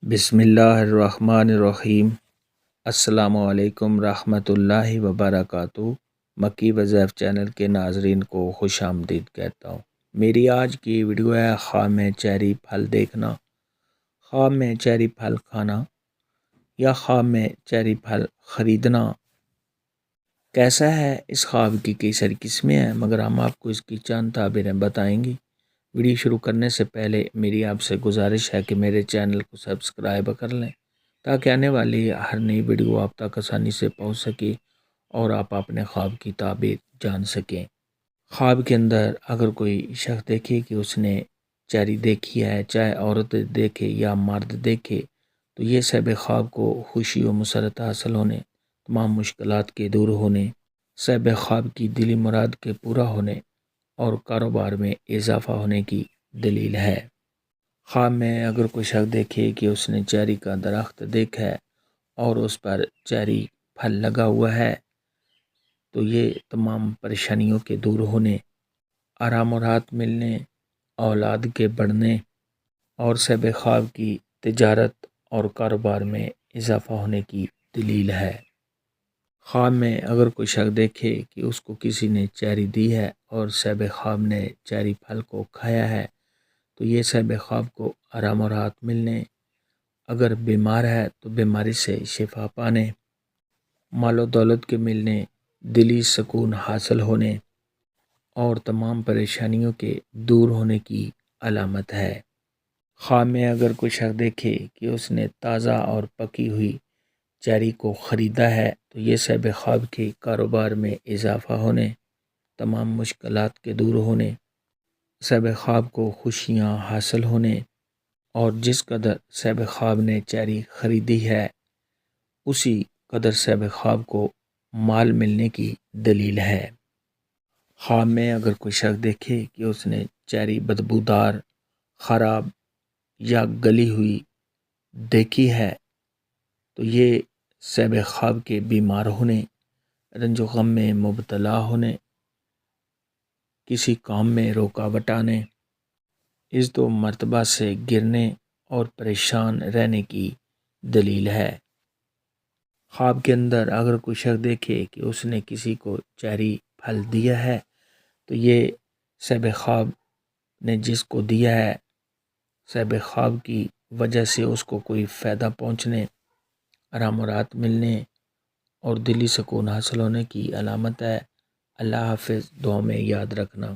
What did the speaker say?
بسم اللہ الرحمن الرحیم۔ السلام علیکم رحمۃ اللہ وبرکاتہ۔ مکی وظیف چینل کے ناظرین کو خوش آمدید کہتا ہوں۔ میری آج کی ویڈیو ہے خواب میں چیری پھل دیکھنا، خواب میں چیری پھل کھانا یا خواب میں چیری پھل خریدنا کیسا ہے۔ اس خواب کی کئی ساری قسمیں ہیں، مگر ہم آپ کو اس کی چند تعبیریں بتائیں گی۔ ویڈیو شروع کرنے سے پہلے میری آپ سے گزارش ہے کہ میرے چینل کو سبسکرائب کر لیں تاکہ آنے والی ہر نئی ویڈیو آپ تک آسانی سے پہنچ سکے اور آپ اپنے خواب کی تعبیر جان سکیں۔ خواب کے اندر اگر کوئی شخص دیکھے کہ اس نے چیری دیکھی ہے، چاہے عورت دیکھے یا مرد دیکھے، تو یہ صاحب خواب کو خوشی و مسرت حاصل ہونے، تمام مشکلات کے دور ہونے، صاحب خواب کی دلی مراد کے پورا ہونے اور کاروبار میں اضافہ ہونے کی دلیل ہے۔ خواب میں اگر کوئی شخص دیکھے کہ اس نے چیری کا درخت دیکھا ہے اور اس پر چیری پھل لگا ہوا ہے، تو یہ تمام پریشانیوں کے دور ہونے، آرام و راحت ملنے، اولاد کے بڑھنے اور صاحب خواب کی تجارت اور کاروبار میں اضافہ ہونے کی دلیل ہے۔ خواب میں اگر کوئی شخص دیکھے کہ اس کو کسی نے چیری دی ہے اور صاحب خواب نے چیری پھل کو کھایا ہے، تو یہ صاحب خواب کو آرام و راحت ملنے، اگر بیمار ہے تو بیماری سے شفا پانے، مال و دولت کے ملنے، دلی سکون حاصل ہونے اور تمام پریشانیوں کے دور ہونے کی علامت ہے۔ خواب میں اگر کوئی شخص دیکھے کہ اس نے تازہ اور پکی ہوئی چیری کو خریدا ہے، تو یہ صاحب خواب کے کاروبار میں اضافہ ہونے، تمام مشکلات کے دور ہونے، صاحب خواب کو خوشیاں حاصل ہونے اور جس قدر صاحب خواب نے چیری خریدی ہے اسی قدر صاحب خواب کو مال ملنے کی دلیل ہے۔ خواب میں اگر کوئی شخص دیکھے کہ اس نے چیری بدبودار، خراب یا گلی ہوئی دیکھی ہے، تو یہ صاحب خواب کے بیمار ہونے، رنج و غم میں مبتلا ہونے، کسی کام میں رکاوٹ آنے، اس دو مرتبہ سے گرنے اور پریشان رہنے کی دلیل ہے۔ خواب کے اندر اگر کوئی شخص دیکھے کہ اس نے کسی کو چیری پھل دیا ہے، تو یہ صاحب خواب نے جس کو دیا ہے، صاحب خواب کی وجہ سے اس کو کوئی فائدہ پہنچنے، آرام و راحت ملنے اور دلی سکون حاصل ہونے کی علامت ہے۔ اللہ حافظ، دعا میں یاد رکھنا۔